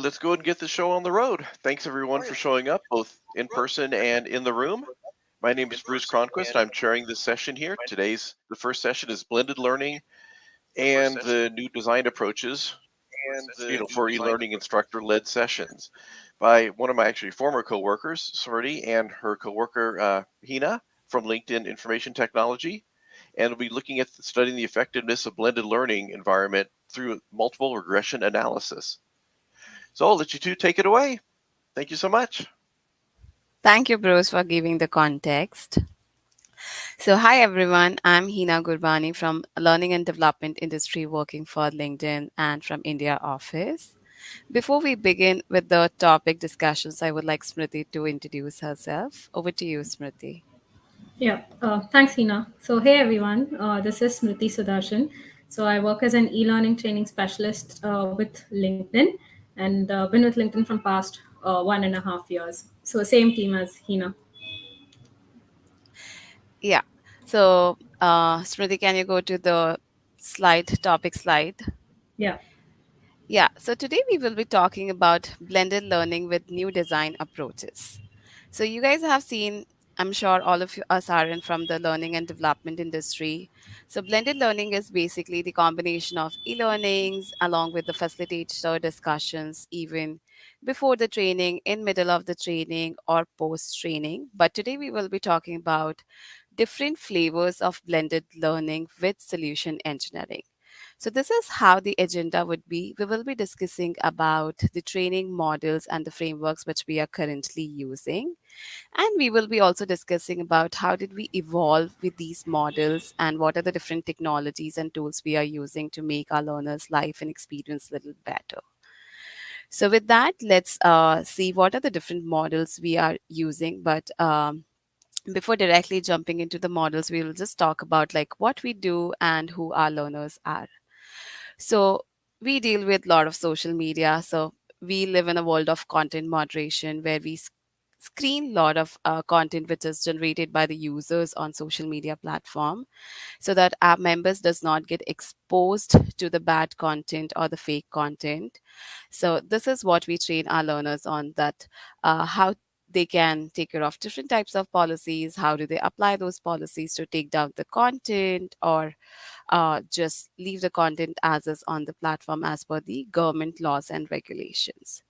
let's go and get the show on the road. Thanks everyone for showing up, both in person and in the room. My name is Bruce Cronquist. I'm chairing this session here. Today's the first session is blended learning and the new design approaches, for e-learning instructor-led sessions by one of my actually former coworkers, Smriti, and her coworker Hina from LinkedIn Information Technology, and we'll be looking at studying the effectiveness of blended learning environment through multiple regression analysis. So I'll let you two take it away. Thank you so much. Thank you, Bruce, for giving the context. So, hi everyone, I'm Hina Gurbani from Learning and Development Industry working for LinkedIn and from India office. Before we begin with the topic discussions, I would like Smriti to introduce herself. Over to you, Smriti. Yeah, thanks, Hina. So, hey everyone, this is Smriti Sudarshan. So, I work as an e-learning training specialist with LinkedIn, and been with LinkedIn from past 1.5 years. So, same team as Hina. Yeah. So, Smriti, can you go to the topic slide? Yeah. Yeah. So, today we will be talking about blended learning with new design approaches. So you guys have seen, I'm sure all of us are in from the learning and development industry. So blended learning is basically the combination of e-learnings along with the facilitator discussions, even before the training, in middle of the training, or post training. But today we will be talking about different flavors of blended learning with solution engineering. So this is how the agenda would be. We will be discussing about the training models and the frameworks which we are currently using. And we will be also discussing about how did we evolve with these models and what are the different technologies and tools we are using to make our learners' life and experience a little better. So with that, let's see what are the different models we are using. But before directly jumping into the models, we will just talk about like what we do and who our learners are. So we deal with a lot of social media. So we live in a world of content moderation where we screen a lot of content which is generated by the users on social media platform so that our members does not get exposed to the bad content or the fake content. So this is what we train our learners on, that how they can take care of different types of policies, how do they apply those policies to take down the content, or just leave the content as is on the platform as per the government laws and regulations.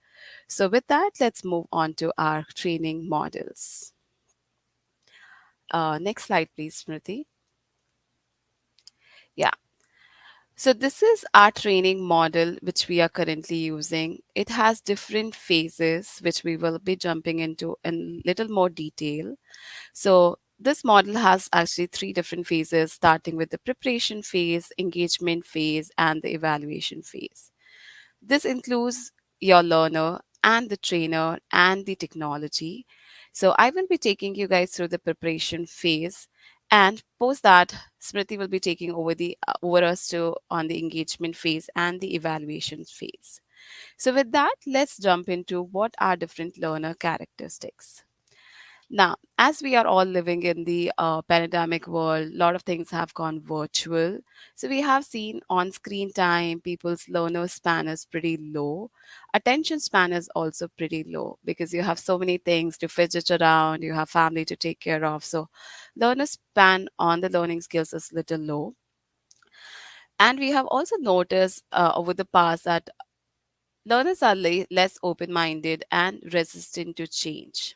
So, with that, let's move on to our training models. Next slide, please, Smriti. Yeah. So, this is our training model which we are currently using. It has different phases which we will be jumping into in little more detail. So, this model has actually three different phases, starting with the preparation phase, engagement phase, and the evaluation phase. This includes your learner and the trainer and the technology. So I will be taking you guys through the preparation phase, and post that Smriti will be taking over us to on the engagement phase and the evaluation phase. So with that, let's jump into what are different learner characteristics. Now, as we are all living in the pandemic world, a lot of things have gone virtual. So we have seen on screen time, people's learner span is pretty low. Attention span is also pretty low because you have so many things to fidget around, you have family to take care of. So learner span on the learning skills is little low. And we have also noticed over the past that learners are less open minded and resistant to change.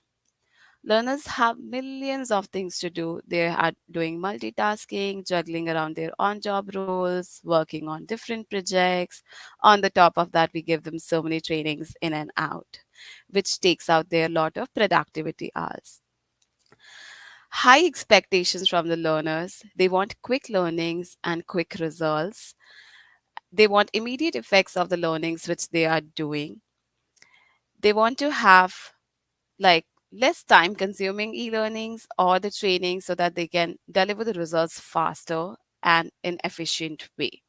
Learners have millions of things to do. They are doing multitasking, juggling around their on job roles, working on different projects. On the top of that, we give them so many trainings in and out, which takes out their lot of productivity hours. High expectations from the learners. They want quick learnings and quick results. They want immediate effects of the learnings which they are doing. They want to have like less time consuming e-learnings or the training so that they can deliver the results faster and in efficient way.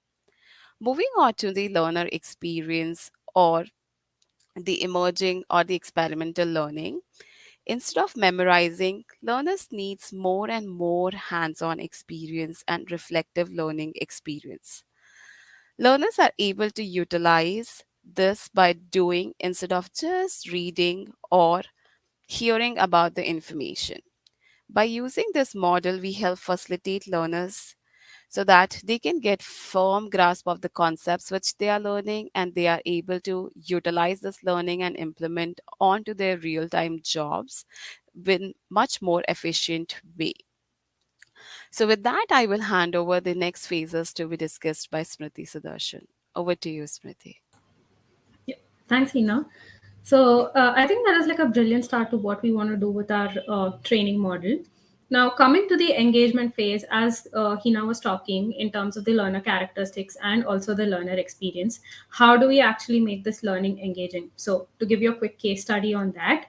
Moving on to the learner experience or the emerging or the experimental learning. Instead of memorizing, learners needs more and more hands-on experience and reflective learning experience. Learners are able to utilize this by doing instead of just reading or hearing about the information. By using this model, we help facilitate learners so that they can get firm grasp of the concepts which they are learning, and they are able to utilize this learning and implement onto their real-time jobs in much more efficient way. So with that, I will hand over the next phases to be discussed by Smriti Sudarshan. Over to you, Smriti. Yeah. Thanks, Hina. So I think that is like a brilliant start to what we want to do with our training model. Now, coming to the engagement phase, as Hina was talking in terms of the learner characteristics and also the learner experience, how do we actually make this learning engaging? So, to give you a quick case study on that,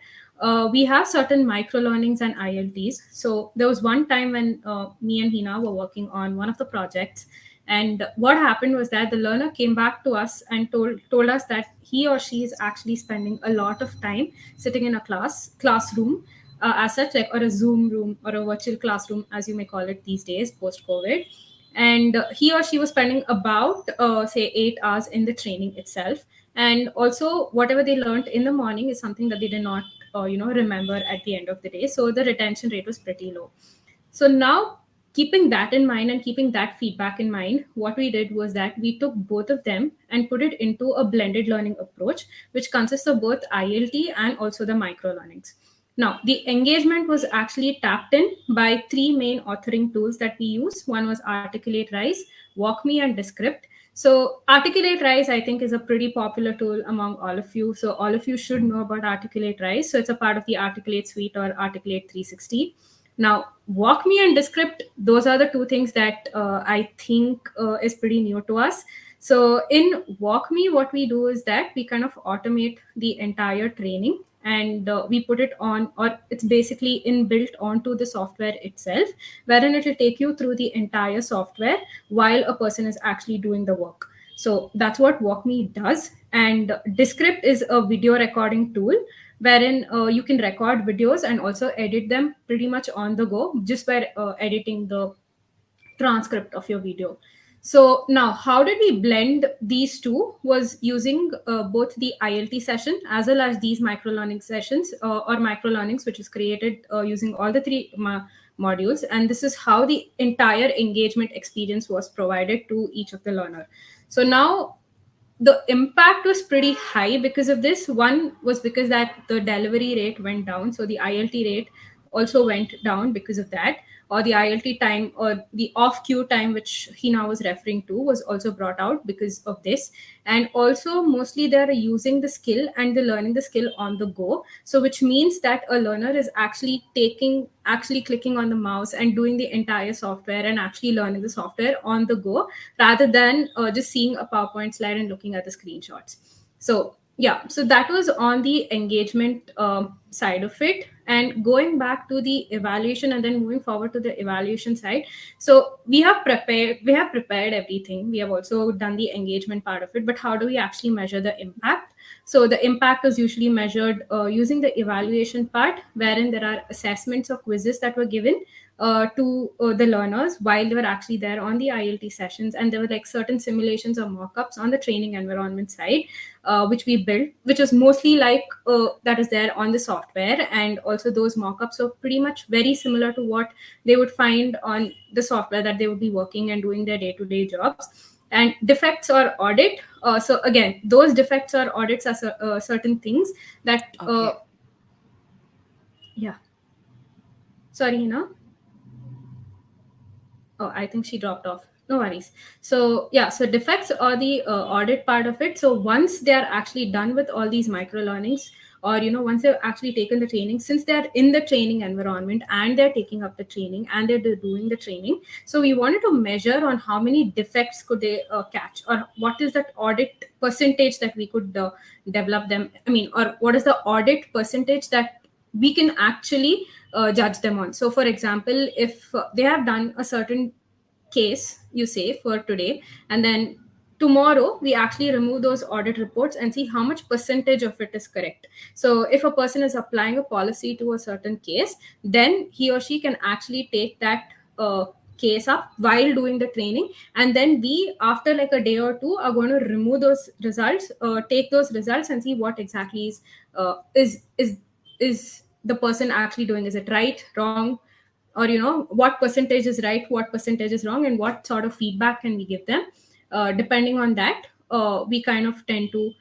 we have certain micro learnings and ILTs. So, there was one time when me and Hina were working on one of the projects, and what happened was that the learner came back to us and told us that he or she is actually spending a lot of time sitting in a classroom, as such, like, or a Zoom room or a virtual classroom, as you may call it these days, post COVID. And he or she was spending about say 8 hours in the training itself, and also whatever they learned in the morning is something that they did not remember at the end of the day, so the retention rate was pretty low. So now, keeping that in mind and keeping that feedback in mind, what we did was that we took both of them and put it into a blended learning approach, which consists of both ILT and also the micro learnings. Now, the engagement was actually tapped in by three main authoring tools that we use. One was Articulate Rise, WalkMe, and Descript. So, Articulate Rise, I think, is a pretty popular tool among all of you. So, all of you should know about Articulate Rise. So, it's a part of the Articulate Suite or Articulate 360. Now, WalkMe and Descript, those are the two things that I think is pretty new to us. So in WalkMe, what we do is that we kind of automate the entire training, and we put it on, or it's basically inbuilt onto the software itself, wherein it will take you through the entire software while a person is actually doing the work. So that's what WalkMe does. And Descript is a video recording tool wherein you can record videos and also edit them pretty much on the go just by editing the transcript of your video. So now, how did we blend these two? Was using both the ILT session as well as these micro learning sessions or micro learnings, which is created using all the three modules. And this is how the entire engagement experience was provided to each of the learner. So now the impact was pretty high because of this. One was because that the delivery rate went down, so the ILT rate also went down because of that, or the ILT time or the off queue time, which he now was referring to, was also brought out because of this. And also, mostly they're using the skill and they're learning the skill on the go, so which means that a learner is actually clicking on the mouse and doing the entire software and actually learning the software on the go, rather than just seeing a PowerPoint slide and looking at the screenshots. So yeah, so that was on the engagement side of it. And going back to the evaluation and then moving forward to the evaluation side, so we have prepared everything. We have also done the engagement part of it, but how do we actually measure the impact? So the impact is usually measured using the evaluation part, wherein there are assessments or quizzes that were given to the learners while they were actually there on the ILT sessions, and there were like certain simulations or mock-ups on the training environment side, which we built, which is mostly like that is there on the software, and also those mock-ups are pretty much very similar to what they would find on the software that they would be working and doing their day-to-day jobs. And defects or audit, so again, those defects or audits are certain things that Okay. yeah, sorry, Oh, I think she dropped off. No worries. So yeah, so defects or the audit part of it. So once they are actually done with all these micro learnings, or once they've actually taken the training, since they're in the training environment and they're taking up the training and they're doing the training, so we wanted to measure on how many defects could they catch, or what is that audit percentage that we could develop them. I mean, or what is the audit percentage that we can actually judge them on. So for example, if they have done a certain case, you say, for today, and then tomorrow we actually remove those audit reports and see how much percentage of it is correct. So if a person is applying a policy to a certain case, then he or she can actually take that case up while doing the training, and then we, after like a day or two, are going to remove those results, take those results and see what exactly is the person actually doing. Is it right, wrong, or what percentage is right, what percentage is wrong, and what sort of feedback can we give them. Depending on that, we kind of tend to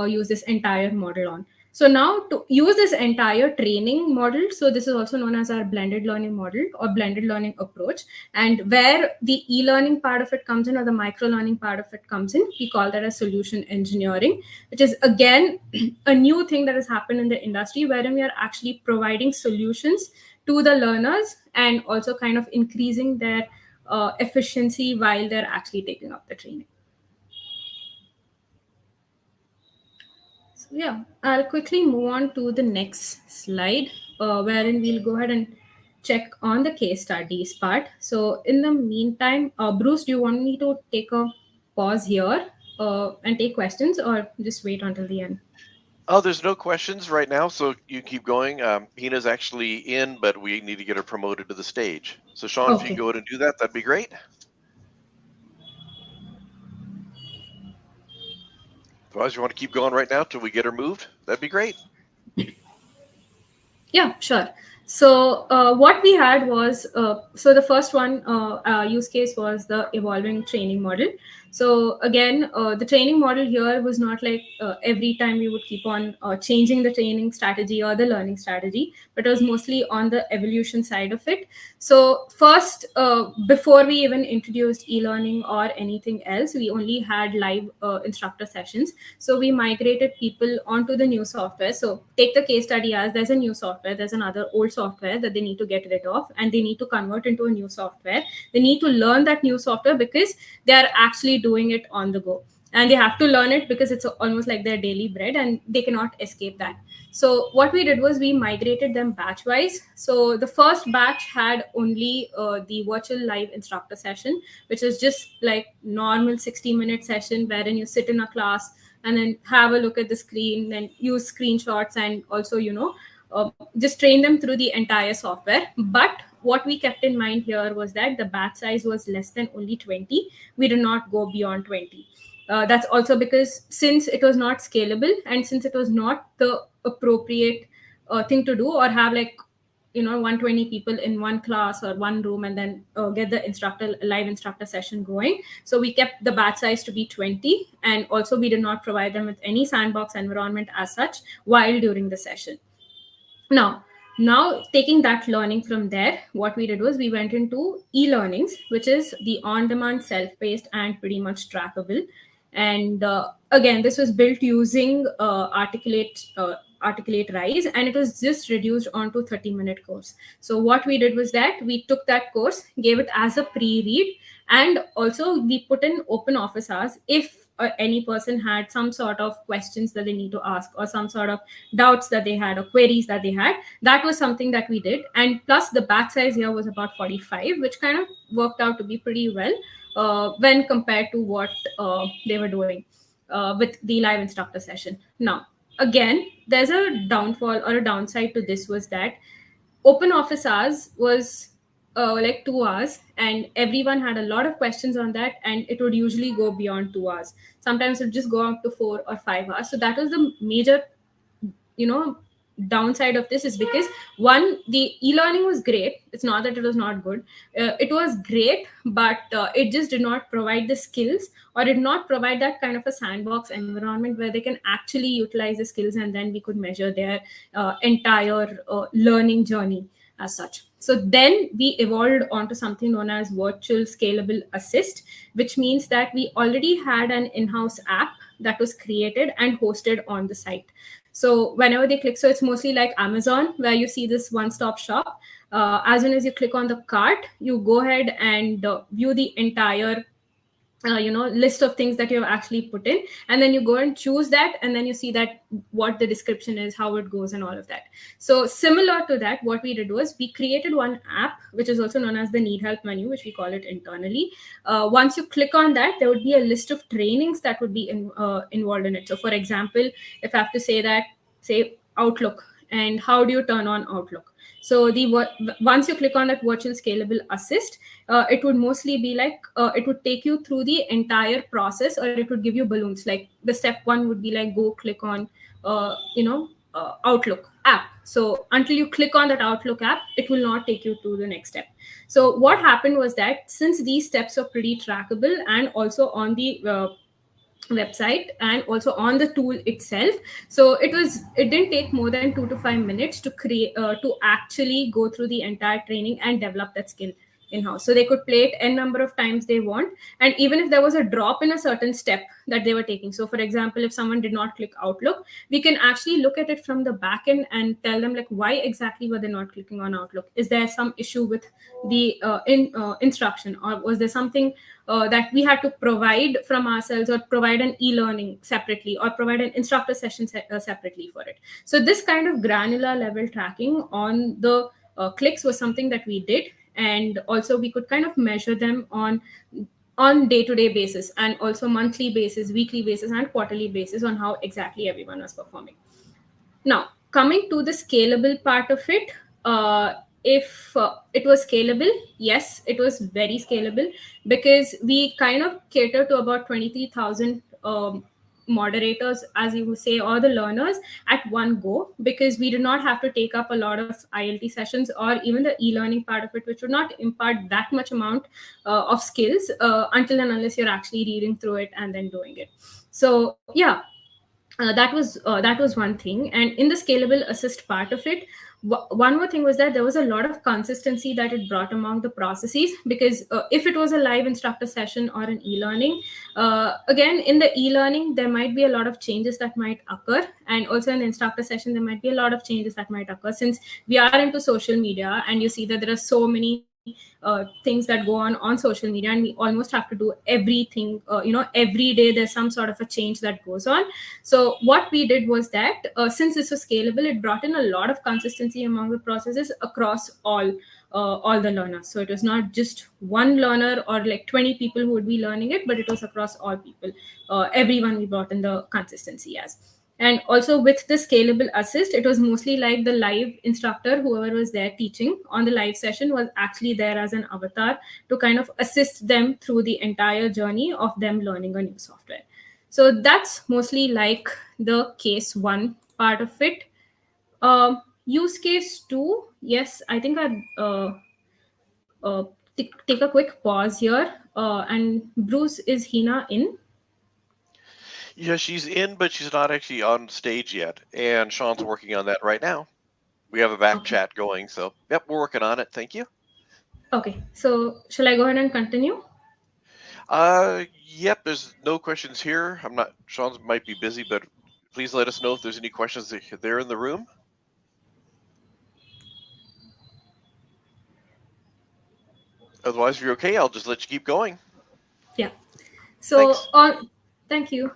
use this entire model on. So now to use this entire training model, so this is also known as our blended learning model or blended learning approach, and where the e-learning part of it comes in, or the micro learning part of it comes in, we call that as solution engineering, which is again a new thing that has happened in the industry, wherein we are actually providing solutions to the learners and also kind of increasing their efficiency while they're actually taking up the training. So yeah, I'll quickly move on to the next slide, wherein we'll go ahead and check on the case studies part. So in the meantime, Bruce, do you want me to take a pause here and take questions, or just wait until the end? Oh, there's no questions right now, so you keep going. Hina's actually in, but we need to get her promoted to the stage. So Sean, if you can Okay. go ahead and do that, that'd be great. Otherwise, you want to keep going right now till we get her moved? That'd be great. Yeah, sure. So what we had was, so the first one use case was the evolving training model. So again, the training model here was not like every time we would keep on changing the training strategy or the learning strategy, but it was mostly on the evolution side of it. So first, before we even introduced e-learning or anything else, we only had live instructor sessions. So we migrated people onto the new software. So take the case study as there's a new software, there's another old software that they need to get rid of, and they need to convert into a new software. They need to learn that new software because they are actually doing it on the go, and they have to learn it because it's almost like their daily bread and they cannot escape that. So what we did was we migrated them batch wise. So the first batch had only the virtual live instructor session, which is just like normal 60-minute session wherein you sit in a class and then have a look at the screen and use screenshots, and also just train them through the entire software. But what we kept in mind here was that the batch size was less than only 20. We did not go beyond 20. That's also because since it was not scalable and since it was not the appropriate thing to do, or have like 120 people in one class or one room and then get the live instructor session going. So we kept the batch size to be 20, and also we did not provide them with any sandbox environment as such while during the session. Now taking that learning from there, what we did was we went into e-learnings, which is the on-demand, self-paced, and pretty much trackable. And again, this was built using Articulate Rise, and it was just reduced onto 30-minute course. So what we did was that we took that course, gave it as a pre-read, and also we put in open office hours if any person had some sort of questions that they need to ask, or some sort of doubts that they had, or queries that they had. That was something that we did. And plus the batch size here was about 45, which kind of worked out to be pretty well when compared to what they were doing with the live instructor session. Now again, there's a downfall or a downside to this, was that open office hours was like 2 hours, and everyone had a lot of questions on that, and it would usually go beyond 2 hours. Sometimes it would just go up to 4 or 5 hours. So that was the major downside of this, is because one, the e-learning was great. It's not that it was not good. It was great, but it just did not provide the skills, or did not provide that kind of a sandbox environment where they can actually utilize the skills, and then we could measure their entire learning journey as such. So then we evolved onto something known as virtual scalable assist, which means that we already had an in-house app that was created and hosted on the site. So whenever they click, so it's mostly like Amazon, where you see this one-stop shop. As soon as you click on the cart, you go ahead and view the entire list of things that you have actually put in, and then you go and choose that, and then you see that what the description is, how it goes, and all of that. So similar to that, what we did was we created one app, which is also known as the need help menu, which we call it internally. Once you click on that, there would be a list of trainings that would be involved in it. So for example, if I have to say Outlook, and how do you turn on Outlook, So once you click on that virtual scalable assist, it would mostly be like it would take you through the entire process, or it would give you balloons. Like the step one would be like, go click on Outlook app. So until you click on that Outlook app, it will not take you to the next step. So what happened was that since these steps are pretty trackable and also on the website and also on the tool itself, so it didn't take more than 2 to 5 minutes to create to actually go through the entire training and develop that skill in house. So they could play it n number of times they want, and even if there was a drop in a certain step that they were taking, so for example, if someone did not click Outlook, we can actually look at it from the back end and tell them like, why exactly were they not clicking on Outlook? Is there some issue with the instruction, or was there something that we had to provide from ourselves, or provide an e-learning separately, or provide an instructor session separately for it? So this kind of granular level tracking on the clicks was something that we did, and also we could kind of measure them on day-to-day basis, and also monthly basis, weekly basis, and quarterly basis on how exactly everyone was performing. Now, coming to the scalable part of it, if it was scalable, yes, it was very scalable, because we kind of cater to about 23,000 moderators, as you would say, or the learners at one go, because we do not have to take up a lot of ILT sessions or even the e-learning part of it, which would not impart that much amount of skills until and unless you're actually reading through it and then doing it. So yeah, that was one thing. And in the scalable assist part of it, one more thing was that there was a lot of consistency that it brought among the processes, because if it was a live instructor session or an e-learning, again, in the e-learning there might be a lot of changes that might occur, and also in the instructor session there might be a lot of changes that might occur, since we are into social media and you see that there are so many things that go on social media, and we almost have to do everything, every day there's some sort of a change that goes on. So what we did was that since this was scalable, it brought in a lot of consistency among the processes across all the learners. So it was not just one learner or like 20 people who would be learning it, but it was across all people, everyone we brought in the consistency as. And also with the scalable assist, it was mostly like the live instructor, whoever was there teaching on the live session, was actually there as an avatar to kind of assist them through the entire journey of them learning a new software. So that's mostly like the case one part of it. Use case two, yes, I think I'd take a quick pause here. And Bruce, is Hina in? Yeah, she's in, but she's not actually on stage yet. And Sean's working on that right now. We have a back Okay. chat going, so yep, we're working on it. Thank you. Okay, so shall I go ahead and continue? Yep, there's no questions here. I'm not, Sean's might be busy, but please let us know if there's any questions there in the room. Otherwise, if you're okay, I'll just let you keep going. Yeah. So Thanks. thank you.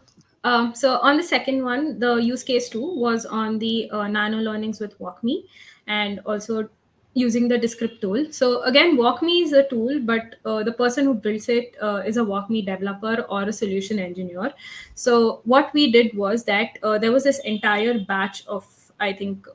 So on the second one, the use case two was on the nano learnings with WalkMe, and also using the Descript tool. So again, WalkMe is a tool, but the person who builds it is a WalkMe developer or a solution engineer. So what we did was that there was this entire batch of, I think,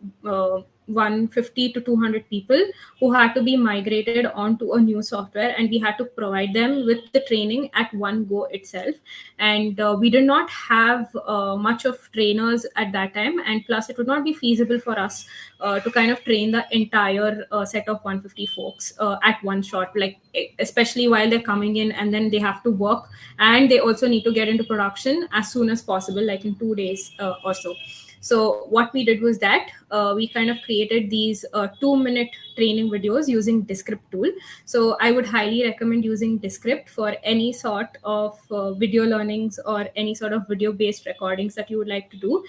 150 to 200 people who had to be migrated onto a new software, and we had to provide them with the training at one go itself. And we did not have much of trainers at that time, and plus it would not be feasible for us to kind of train the entire set of 150 folks at one shot, like especially while they're coming in and then they have to work, and they also need to get into production as soon as possible, like in 2 days or so. So what we did was that we kind of created these 2-minute training videos using Descript tool. So I would highly recommend using Descript for any sort of video learnings or any sort of video based recordings that you would like to do,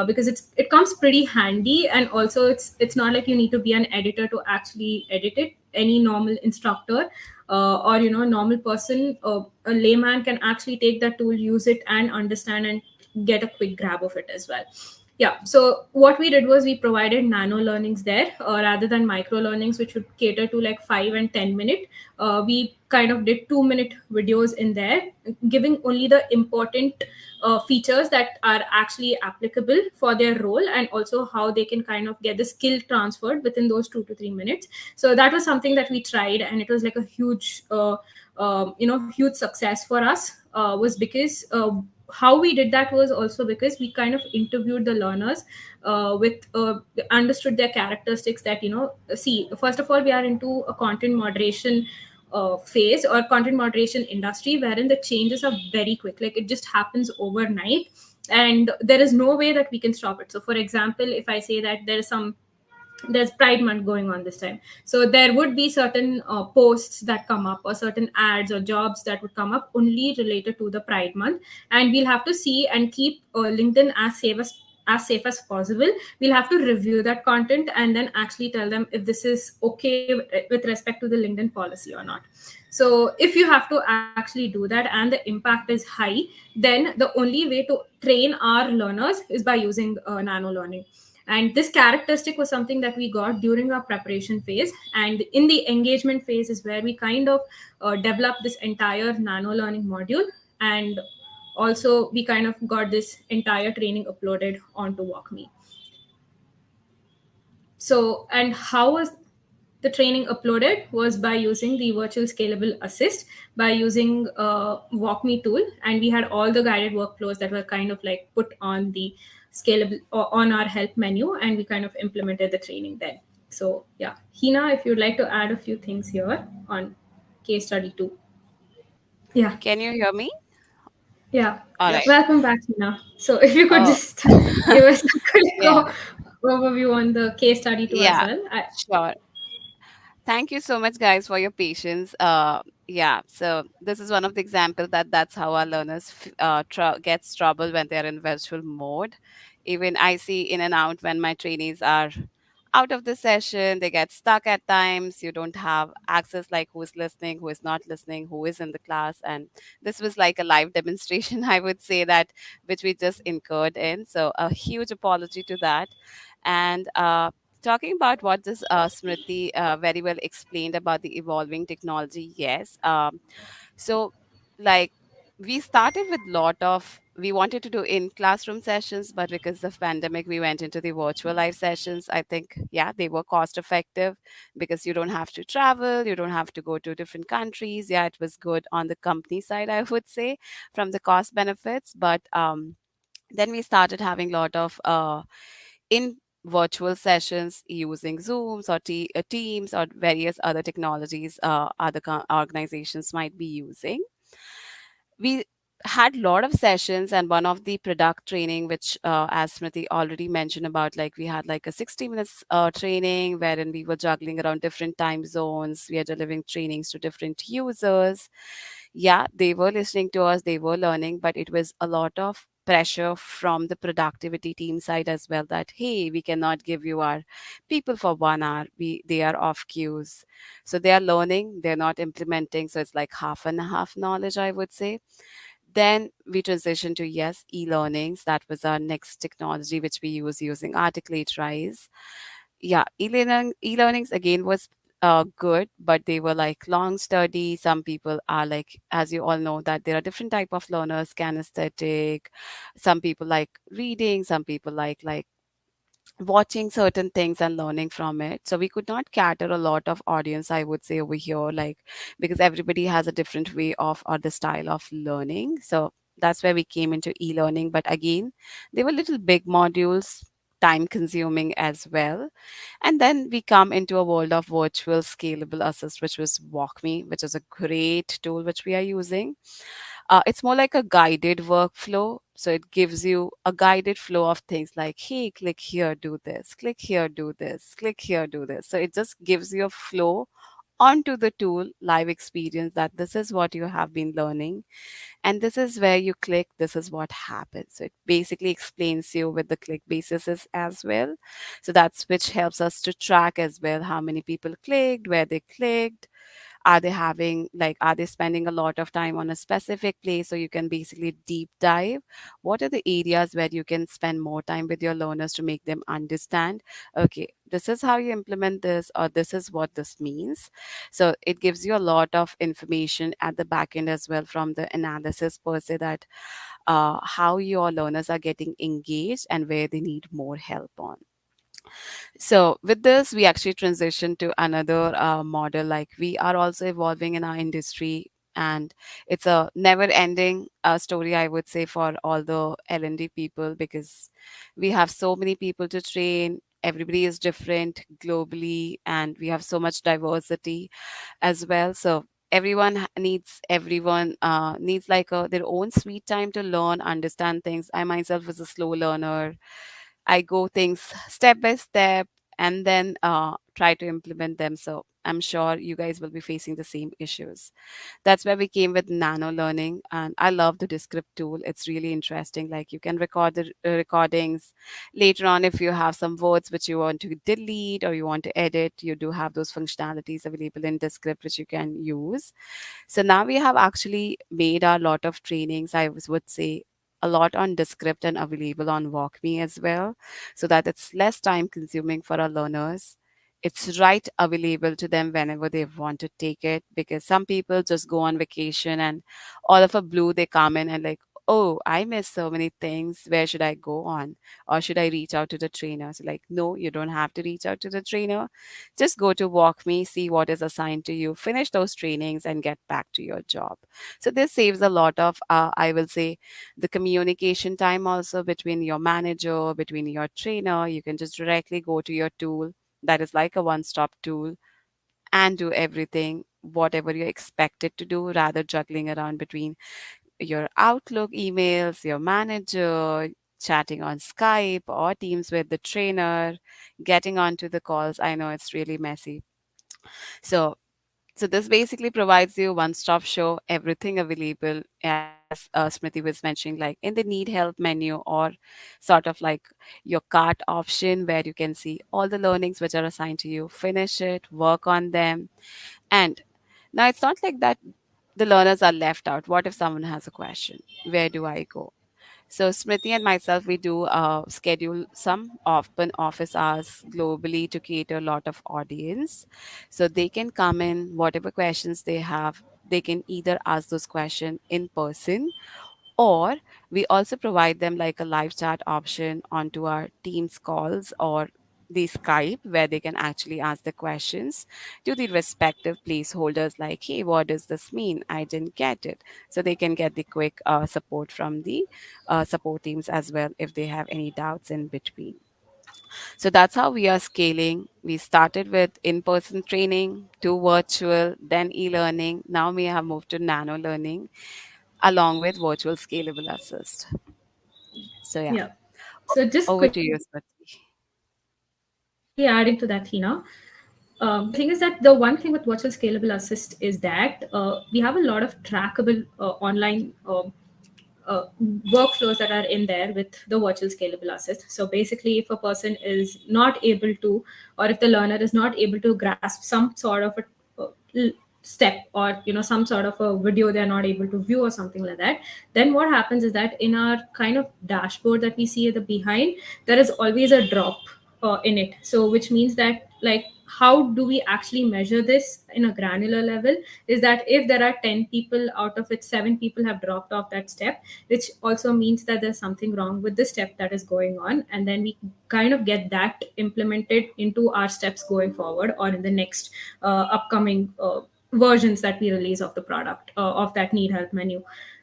because it comes pretty handy, and also it's not like you need to be an editor to actually edit it. Any normal instructor or normal person, a layman, can actually take that tool, use it, and understand and get a quick grab of it as well. Yeah. So what we did was we provided nano learnings there, rather than micro learnings, which would cater to like 5 and 10 minute. We kind of did 2 minute videos in there, giving only the important features that are actually applicable for their role, and also how they can kind of get the skill transferred within those 2 to 3 minutes. So that was something that we tried, and it was like a huge, huge success for us. Was because how we did that was also because we kind of interviewed the learners, with understood their characteristics. That, see, first of all, we are into a content moderation phase, or content moderation industry, wherein the changes are very quick, like it just happens overnight, and there is no way that we can stop it. So for example, if I say that there's Pride Month going on this time, so there would be certain posts that come up, or certain ads or jobs that would come up only related to the Pride Month, and we'll have to see and keep LinkedIn as safe as possible. We'll have to review that content and then actually tell them if this is okay with respect to the LinkedIn policy or not. So if you have to actually do that and the impact is high, then the only way to train our learners is by using nano learning. And this characteristic was something that we got during our preparation phase, and in the engagement phase is where we kind of developed this entire nano learning module. And also we kind of got this entire training uploaded onto WalkMe. So, and how was the training uploaded? Was by using the virtual scalable assist, by using WalkMe tool, and we had all the guided workflows that were kind of like put on the scalable, or on our help menu, and we kind of implemented the training then. So yeah, Hina, if you'd like to add a few things here on case study 2. Yeah. Can you hear me? Yeah. All right. Yes. Welcome back, Hina. So if you could Oh, just give us a quick yeah. overview on the case study 2 as Yeah, well. sure. Thank you so much, guys, for your patience. Yeah, so this is one of the examples that that's how our learners gets trouble when they're in virtual mode. Even I see in and out when my trainees are out of the session, they get stuck at times. You don't have access, like who is listening, who is not listening, who is in the class, and this was like a live demonstration, I would say that, which we just incurred in. So a huge apology to that, and talking about what this Smriti very well explained about the evolving technology, yes. So, like, we started with lot of we wanted to do in classroom sessions, but because of pandemic, we went into the virtual live sessions. I think, yeah, they were cost effective because you don't have to travel, you don't have to go to different countries. Yeah, it was good on the company side, I would say, from the cost benefits. But then we started having a lot of in virtual sessions using Zooms or Teams or various other technologies other organizations might be using. We had a lot of sessions, and one of the product training, which as Smriti already mentioned about, like we had like a 60 minutes training wherein we were juggling around different time zones. We are delivering trainings to different users. Yeah, they were listening to us, they were learning, but it was a lot of pressure from the productivity team side as well, that hey, we cannot give you our people for 1 hour, they are off cues. So they are learning, they're not implementing, so it's like half and half knowledge, I would say. Then we transitioned to, yes, e-learnings. That was our next technology which we use using Articulate Rise. Yeah, e-learnings again was good, but they were like long study. Some people are like, as you all know, that there are different type of learners, kinesthetic. Some people like reading, some people like watching certain things and learning from it. So we could not cater a lot of audience, I would say, over here, like, because everybody has a different way of or the style of learning. So that's where we came into e-learning. But again, they were little big modules, time consuming as well. And then we come into a world of virtual scalable assist, which was WalkMe, which is a great tool which we are using. It's more like a guided workflow. So it gives you a guided flow of things like, hey, click here, do this, click here, do this, click here, do this. So it just gives you a flow onto the tool, live experience, that this is what you have been learning. And this is where you click, this is what happens. So it basically explains you with the click basis as well. So that's which helps us to track as well how many people clicked, where they clicked, Are they having, like, are they spending a lot of time on a specific place? So you can basically deep dive. What are the areas where you can spend more time with your learners to make them understand, okay, this is how you implement this, or this is what this means. So it gives you a lot of information at the back end as well from the analysis per se, that how your learners are getting engaged and where they need more help on. So with this, we actually transition to another model. Like, we are also evolving in our industry, and it's a never-ending story, I would say, for all the L&D people, because we have so many people to train. Everybody is different globally, and we have so much diversity as well. So everyone needs like their own sweet time to learn, understand things. I myself was a slow learner. I go things step by step, and then try to implement them. So I'm sure you guys will be facing the same issues. That's where we came with nano learning, and I love the Descript tool. It's really interesting. Like, you can record the recordings later on. If you have some words which you want to delete or you want to edit, you do have those functionalities available in Descript which you can use. So now we have actually made a lot of trainings, would say, a lot on Descript and available on WalkMe as well, so that it's less time consuming for our learners. It's right available to them whenever they want to take it, because some people just go on vacation and all of a blue they come in and like, oh, I missed so many things. Where should I go on? Or should I reach out to the trainer? So, like, no, you don't have to reach out to the trainer. Just go to WalkMe, see what is assigned to you, finish those trainings, and get back to your job. So this saves a lot of, I will say, the communication time also between your manager, between your trainer. You can just directly go to your tool that is like a one-stop tool and do everything whatever you're expected to do, rather juggling around between your Outlook emails, your manager, chatting on Skype or Teams with the trainer, getting onto the calls. I know it's really messy. So this basically provides you one-stop show, everything available, as Smriti was mentioning, like in the need help menu, or sort of like your cart option, where you can see all the learnings which are assigned to you, finish it, work on them. And now it's not like that the learners are left out. What if someone has a question? Where do I go? So Smriti and myself, we do schedule some open office hours globally to cater a lot of audience. So they can come in, whatever questions they have, they can either ask those questions in person, or we also provide them like a live chat option onto our Teams calls or the Skype, where they can actually ask the questions to the respective placeholders, like, hey, what does this mean? I didn't get it. So they can get the quick support from the support teams as well if they have any doubts in between. So that's how we are scaling. We started with in person training to virtual, then e learning. Now we have moved to nano learning along with virtual scalable assist. So yeah, Yeah. So just over to you, quickly, Smriti. quickly adding to that, Hina. The thing is that the one thing with virtual scalable assist is that we have a lot of trackable online workflows that are in there with the virtual scalable assist. So basically, if a person is not able to, or if the learner is not able to grasp some sort of a step, or some sort of a video they're not able to view or something like that, then what happens is that in our kind of dashboard that we see at the behind, there is always a drop in it. So which means that, like, how do we actually measure this in a granular level is that if there are 10 people, out of which 7 people have dropped off that step, which also means that there's something wrong with the step that is going on, and then we kind of get that implemented into our steps going forward, or in the next upcoming versions that we release of the product, of that need help menu.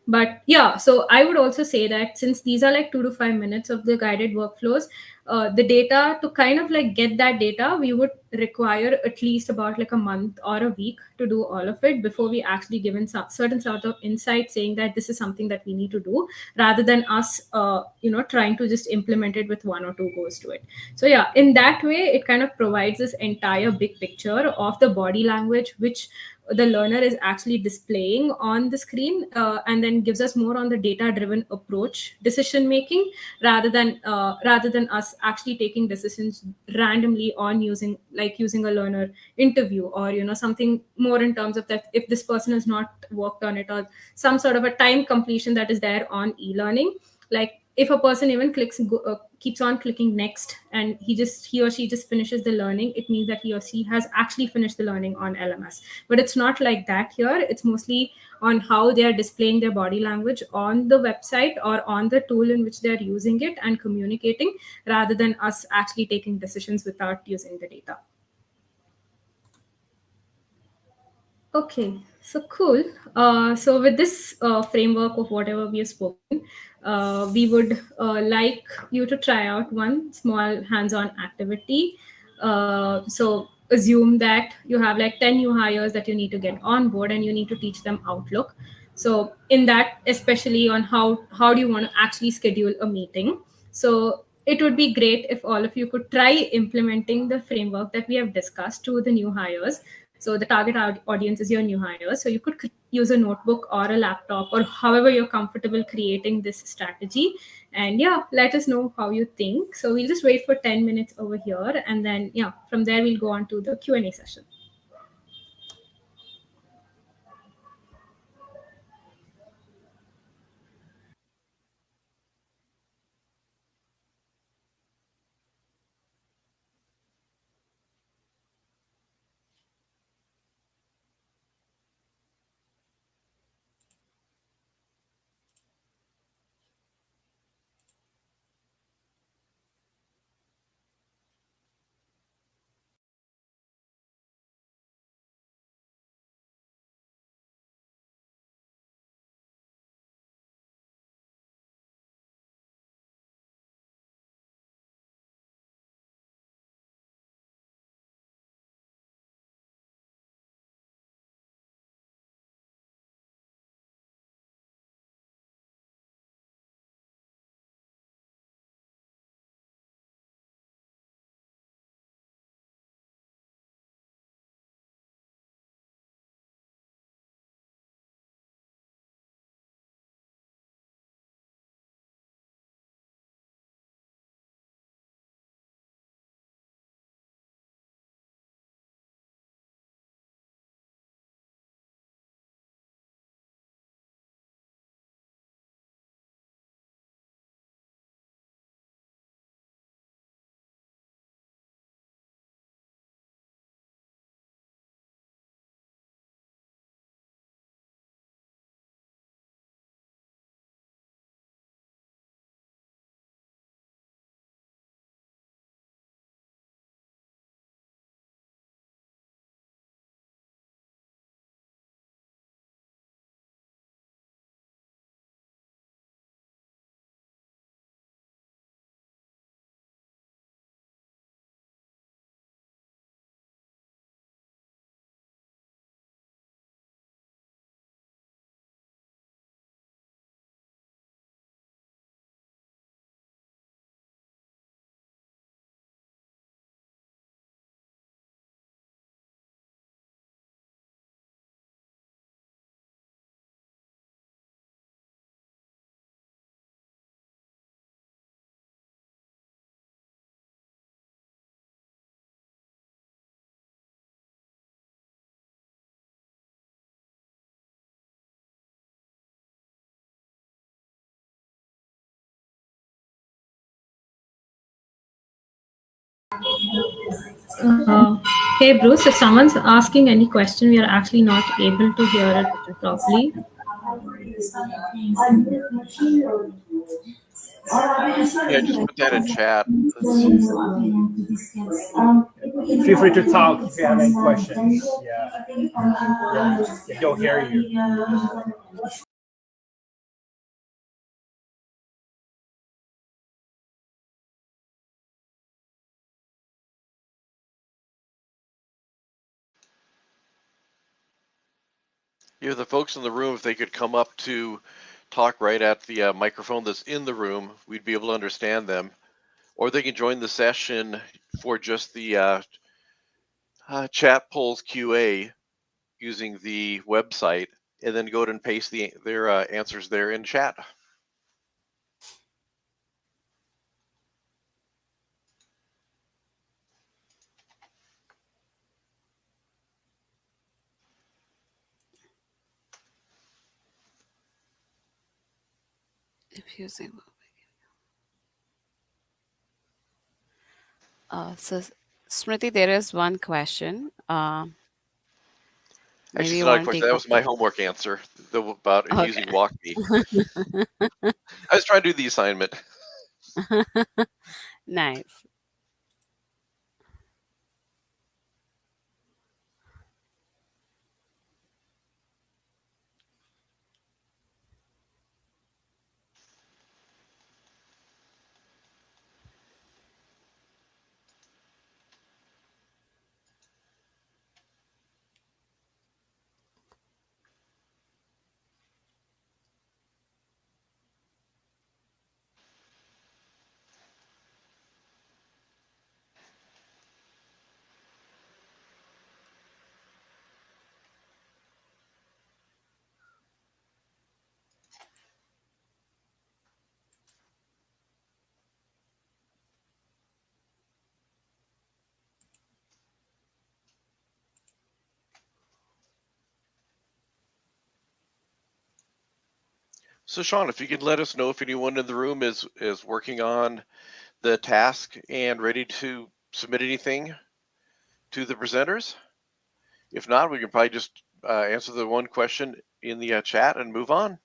But yeah, so I would also say that since these are like 2 to 5 minutes of the guided workflows, the data, to kind of like get that data, we would require at least about like a month or a week to do all of it before we actually given some certain sort of insight saying that this is something that we need to do, rather than us trying to just implement it with one or two goes to it. So yeah, in that way it kind of provides this entire big picture of the body language which the learner is actually displaying on the screen, and then gives us more on the data driven approach decision making, rather than us actually taking decisions randomly on using like using a learner interview, or something more in terms of that if this person has not worked on it, or some sort of a time completion that is there on e-learning. Like if a person even keeps on clicking next, and he or she just finishes the learning, it means that he or she has actually finished the learning on LMS. But it's not like that here. It's mostly on how they are displaying their body language on the website or on the tool in which they are using it and communicating, rather than us actually taking decisions without using the data. Okay, so cool. So with this framework of whatever we have spoken, we would like you to try out one small hands-on activity. So assume that you have like 10 new hires that you need to get on board, and you need to teach them Outlook. So in that, especially on how do you want to actually schedule a meeting. So it would be great if all of you could try implementing the framework that we have discussed to the new hires. So the target audience is your new hires. So you could use a notebook or a laptop, or however you're comfortable creating this strategy. And yeah, let us know how you think. So we'll just wait for 10 minutes over here, and then yeah, from there we'll go on to the Q&A session. Uh, hey Bruce, if someone's asking any question, we are actually not able to hear it properly. Yeah, just put that in chat. Let's, Feel free to talk if you have any questions. Yeah, they'll hear you. the folks in the room, if they could come up to talk right at the microphone that's in the room, we'd be able to understand them. Or they can join the session for just the chat polls QA using the website, and then go ahead and paste their answers there in chat. If using so Smriti, there is one question. Actually, Maybe it's you not a want to question. take That up was the my homework answer about okay. using WalkMe. I was trying to do the assignment. Nice. So, Sean, if you could let us know if anyone in the room is working on the task and ready to submit anything to the presenters. If not, we can probably just answer the one question in the chat and move on.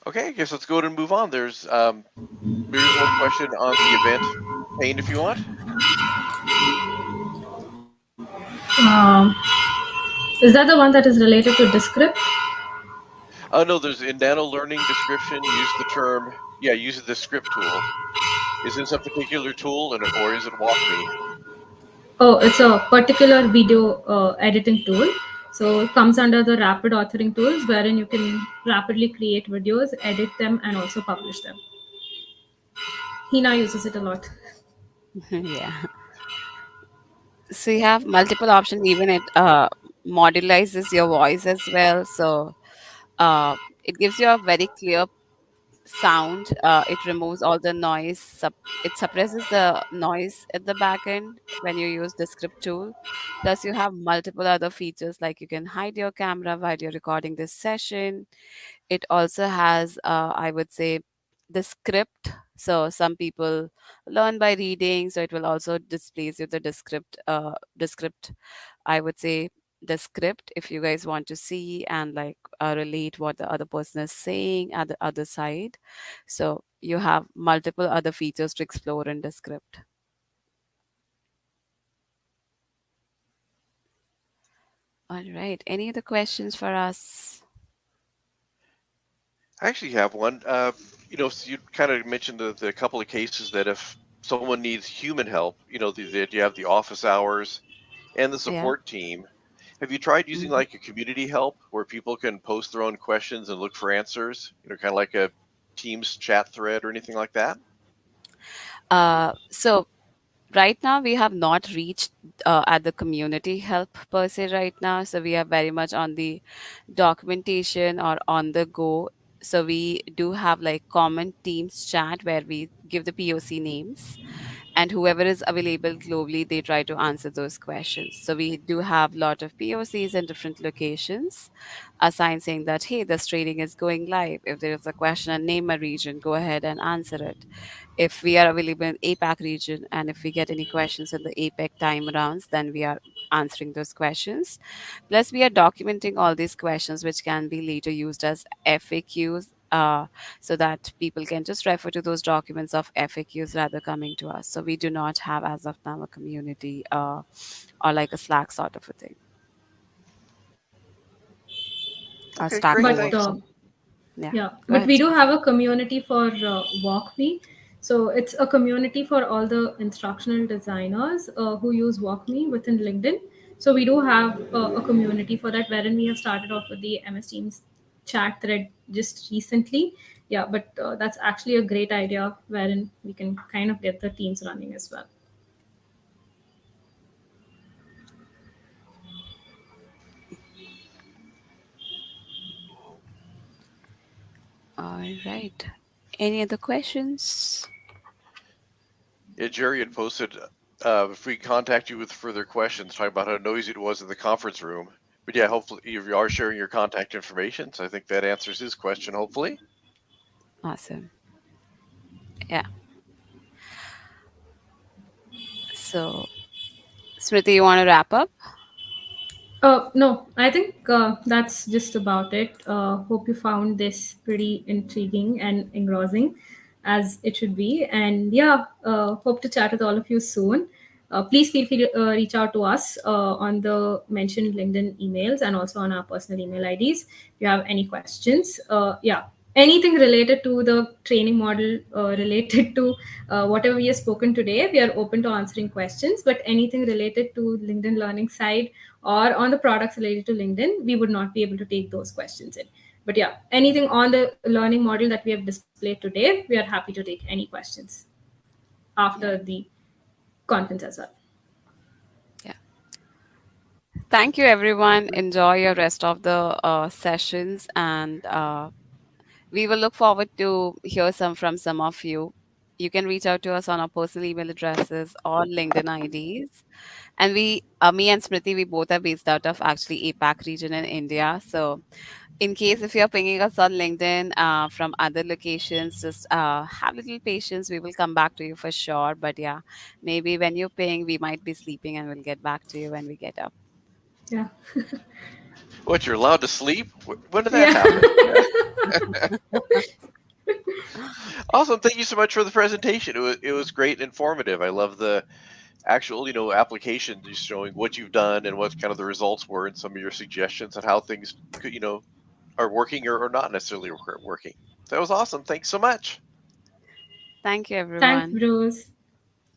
Okay, I guess let's go ahead and move on. There's maybe one question on the event pane if you want. Um, is that the one that is related to Descript? Oh no, there's in nano learning description. Use the term, yeah, use the script tool. Is this a particular tool, or is it WalkMe? Oh, it's a particular video editing tool. So it comes under the rapid authoring tools, wherein you can rapidly create videos, edit them, and also publish them. Hina uses it a lot. Yeah. So you have multiple options. Even it modularizes your voice as well. So it gives you a very clear sound. It removes all the noise. It suppresses the noise at the back end when you use the script tool. Plus, you have multiple other features like you can hide your camera while you're recording this session. It also has, I would say, the script. So some people learn by reading, so it will also displays you the descript, I would say, the script if you guys want to see and like relate what the other person is saying at the other side. So you have multiple other features to explore in the script. All right. Any other questions for us? I actually have one. So you kind of mentioned the couple of cases that if someone needs human help, that you have the office hours and the Yeah. support team. Have you tried using Mhm. like a community help where people can post their own questions and look for answers? Kind of like a Teams chat thread or anything like that? So right now we have not reached at the community help per se right now, so we are very much on the documentation or on the go. So we do have like common teams chat where we give the POC names, and whoever is available globally, they try to answer those questions. So we do have a lot of POCs in different locations assigned saying that, hey, this training is going live. If there is a question and name a region, go ahead and answer it. If we are available in APAC region and if we get any questions in the APAC time rounds, then we are answering those questions. Plus, we are documenting all these questions, which can be later used as FAQs, so that people can just refer to those documents of FAQs rather coming to us. So we do not have, as of now, a community or like a Slack sort of a thing or Okay, Stack great. But Thanks. Overflow. Yeah, yeah, go but ahead. we do have a community for WalkMe. So it's a community for all the instructional designers who use WalkMe within LinkedIn. So we do have a community for that, wherein we have started off with the MS Teams chat thread just recently. Yeah, but that's actually a great idea, wherein we can kind of get the teams running as well. All right. Any other questions? Yeah, Jerry had posted if we contact you with further questions, talking about how noisy it was in the conference room But yeah, hopefully you are sharing your contact information. So I think that answers his question, hopefully. Awesome. Yeah. So, Smriti, you want to wrap up? No, I think that's just about it. Hope you found this pretty intriguing and engrossing, as it should be. And yeah, hope to chat with all of you soon. Please feel free to reach out to us on the mentioned LinkedIn emails and also on our personal email IDs if you have any questions. Yeah, anything related to the training model, related to whatever we have spoken today, we are open to answering questions. But anything related to LinkedIn learning side or on the products related to LinkedIn, we would not be able to take those questions in. But yeah, anything on the learning model that we have displayed today, we are happy to take any questions Yeah. after the conference as well. Yeah. Thank you, everyone. Enjoy your rest of the sessions, and we will look forward to hear some from some of you. You can reach out to us on our personal email addresses or LinkedIn IDs. And me and Smriti, we both are based out of actually APAC region in India. So in case if you're pinging us on LinkedIn from other locations, just have little patience. We will come back to you for sure. But yeah, maybe when you ping, we might be sleeping and we'll get back to you when we get up. Yeah. What, you're allowed to sleep? When did that Yeah. happen? Awesome. Thank you so much for the presentation. It was great and informative. I love the actual, application just showing what you've done and what kind of the results were and some of your suggestions on how things could, are working or not necessarily working. That was awesome. Thanks so much. Thank you, Thanks, everyone. Bruce.